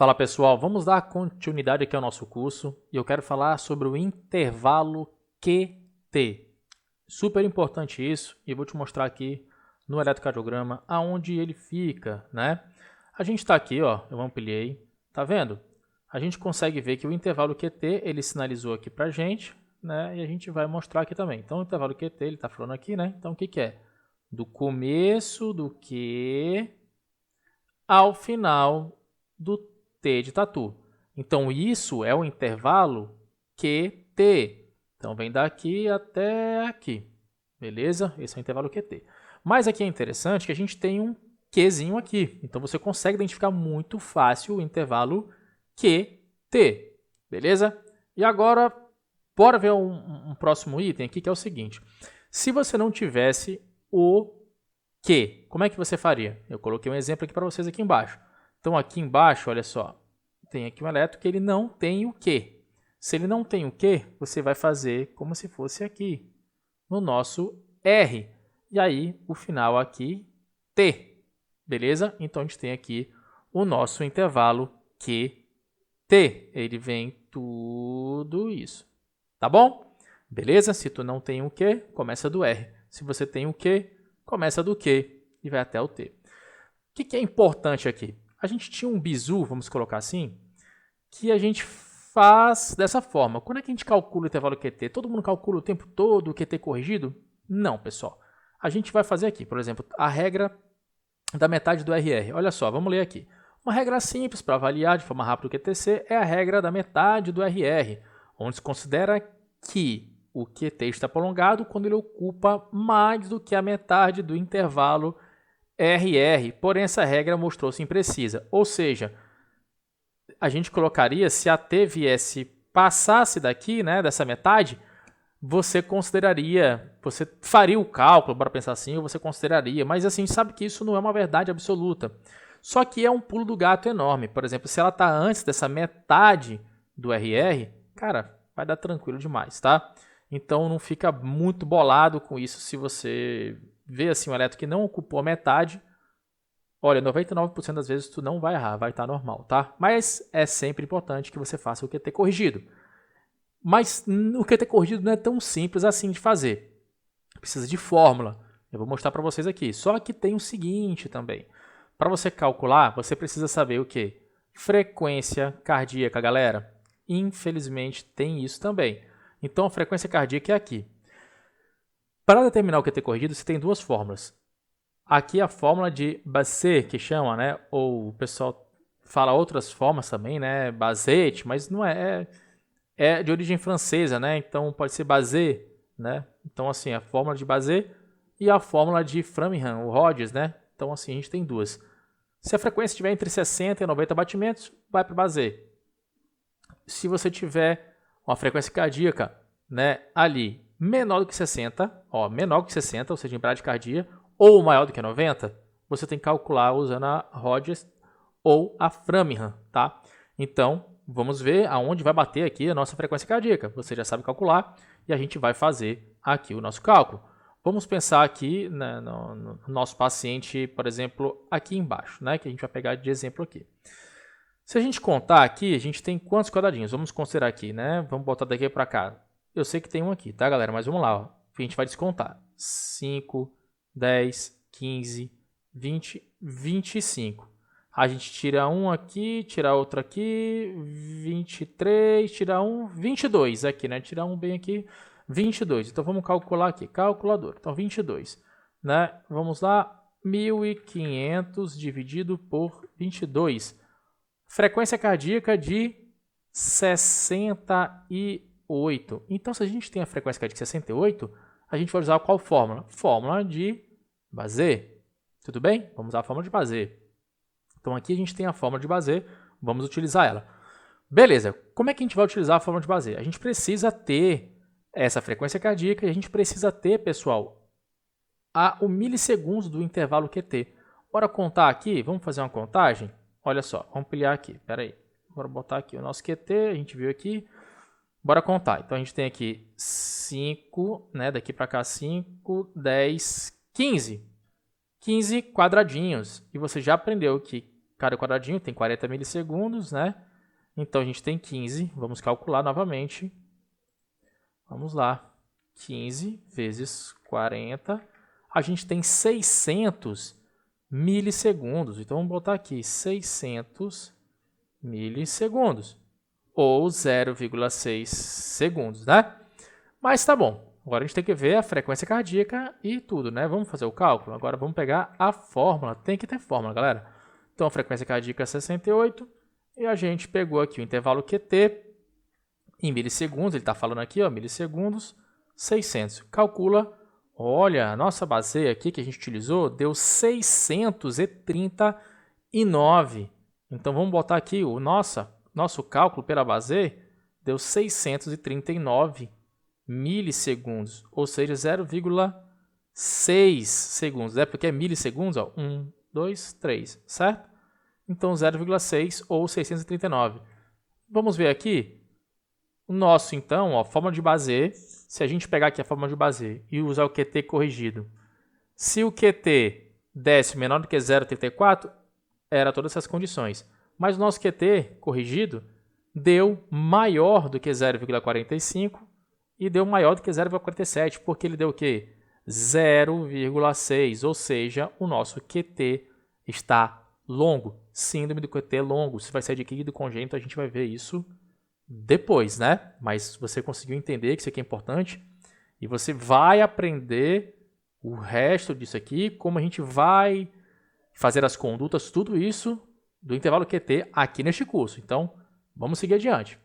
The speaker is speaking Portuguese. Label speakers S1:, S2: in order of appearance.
S1: Fala pessoal, vamos dar continuidade aqui ao nosso curso e eu quero falar sobre o intervalo QT. Super importante isso e eu vou te mostrar aqui no eletrocardiograma aonde ele fica, né? A gente está aqui, ó, eu ampliei, tá vendo? A gente consegue ver que o intervalo QT ele sinalizou aqui pra gente, né? E a gente vai mostrar aqui também. Então o intervalo QT ele está falando aqui, né? Então o que que é? Do começo do Q ao final do T de tatu. Então, isso é o intervalo QT. Então, vem daqui até aqui. Beleza? Esse é o intervalo QT. Mas aqui é interessante que a gente tem um Qzinho aqui. Então, você consegue identificar muito fácil o intervalo QT. Beleza? E agora, bora ver um próximo item aqui, que é o seguinte. Se você não tivesse o Q, como é que você faria? Eu coloquei um exemplo aqui para vocês aqui embaixo. Então, aqui embaixo, olha só, tem aqui um elétron que ele não tem o Q. Se ele não tem o Q, você vai fazer como se fosse aqui, no nosso R. E aí, o final aqui, T. Beleza? Então, a gente tem aqui o nosso intervalo QT. Ele vem tudo isso. Tá bom? Beleza? Se tu não tem o Q, começa do R. Se você tem o Q, começa do Q e vai até o T. O que é importante aqui? A gente tinha um bizu, vamos colocar assim, que a gente faz dessa forma. Quando é que a gente calcula o intervalo QT? Todo mundo calcula o tempo todo o QT corrigido? Não, pessoal. A gente vai fazer aqui, por exemplo, a regra da metade do RR. Olha só, vamos ler aqui. Uma regra simples para avaliar de forma rápida o QTC é a regra da metade do RR, onde se considera que o QT está prolongado quando ele ocupa mais do que a metade do intervalo RR, porém essa regra mostrou-se imprecisa, ou seja, a gente colocaria, se a T passasse daqui, né, dessa metade, você consideraria, você faria o cálculo, para pensar assim, ou você consideraria, mas assim, sabe que isso não é uma verdade absoluta. Só que é um pulo do gato enorme. Por exemplo, se ela está antes dessa metade do RR, cara, vai dar tranquilo demais, tá? Então não fica muito bolado com isso se você vê assim um elétron que não ocupou a metade. Olha, 99% das vezes tu não vai errar, vai estar normal, tá? Mas é sempre importante que você faça o QT corrigido. Mas o QT corrigido não é tão simples assim de fazer. Precisa de fórmula. Eu vou mostrar para vocês aqui. Só que tem o seguinte também. Para você calcular, você precisa saber o quê? Frequência cardíaca, galera. Infelizmente tem isso também. Então a frequência cardíaca é aqui. Para determinar o QT corrigido, você tem duas fórmulas. Aqui a fórmula de Basset, que chama, né? Ou o pessoal fala outras formas também, né? Basset, mas não é de origem francesa, né? Então pode ser Basset, né? Então assim, a fórmula de Basset e a fórmula de Framingham, o Rogers, né? Então assim, a gente tem duas. Se a frequência estiver entre 60 e 90 batimentos, vai para o Basset. Se você tiver uma frequência cardíaca, né, ali menor do que 60, ó, menor que 60, ou seja, em bradicardia, ou maior do que 90, você tem que calcular usando a Rogers ou a Framingham, tá? Então, vamos ver aonde vai bater aqui a nossa frequência cardíaca. Você já sabe calcular e a gente vai fazer aqui o nosso cálculo. Vamos pensar aqui, né, no nosso paciente, por exemplo, aqui embaixo, né, que a gente vai pegar de exemplo aqui. Se a gente contar aqui, a gente tem quantos quadradinhos? Vamos considerar aqui, né? Vamos botar daqui para cá. Eu sei que tem um aqui, tá, galera? Mas vamos lá, ó. A gente vai descontar. 5, 10, 15, 20, 25. A gente tira um aqui, tira outro aqui, 23, tira um, 22 aqui, né? Tira um bem aqui, 22. Então, vamos calcular aqui, calculador. Então, 22, né? Vamos lá, 1.500 dividido por 22. Frequência cardíaca de 68. Então, se a gente tem a frequência cardíaca de 68, a gente vai usar qual fórmula? Fórmula de Basset. Tudo bem? Vamos usar a fórmula de Basset. Então, aqui a gente tem a fórmula de Basset, vamos utilizar ela. Beleza, como é que a gente vai utilizar a fórmula de Basset? A gente precisa ter essa frequência cardíaca e a gente precisa ter, pessoal, o milissegundos do intervalo QT. Bora contar aqui, vamos fazer uma contagem? Olha só, vamos ampliar aqui, espera aí. Bora botar aqui o nosso QT, a gente viu aqui. Bora contar. Então, a gente tem aqui 5, né? Daqui para cá 5, 10, 15. 15 quadradinhos. E você já aprendeu que cada quadradinho tem 40 milissegundos, né? Então, a gente tem 15. Vamos calcular novamente. Vamos lá. 15 vezes 40. A gente tem 600 milissegundos. Então, vamos botar aqui 600 milissegundos. Ou 0,6 segundos, né? Mas tá bom. Agora a gente tem que ver a frequência cardíaca e tudo, né? Vamos fazer o cálculo? Agora vamos pegar a fórmula. Tem que ter fórmula, galera. Então, a frequência cardíaca é 68. E a gente pegou aqui o intervalo QT em milissegundos. Ele está falando aqui, ó, milissegundos, 600. Calcula. Olha, a nossa base aqui que a gente utilizou deu 639. Então, vamos botar aqui o nosso cálculo pela base deu 639 milissegundos, ou seja, 0,6 segundos. É porque é milissegundos, ó, 1, 2, 3, certo? Então, 0,6 ou 639. Vamos ver aqui. O nosso, então, ó, fórmula de base. Se a gente pegar aqui a fórmula de base e usar o QT corrigido, se o QT desse menor do que 0,34, era todas essas condições. Mas o nosso QT corrigido deu maior do que 0,45 e deu maior do que 0,47, porque ele deu o quê? 0,6, ou seja, o nosso QT está longo. Síndrome do QT longo. Se vai ser adquirido congênito, a gente vai ver isso depois, né? Mas você conseguiu entender que isso aqui é importante e você vai aprender o resto disso aqui, como a gente vai fazer as condutas, tudo isso do intervalo QT aqui neste curso. Então, vamos seguir adiante.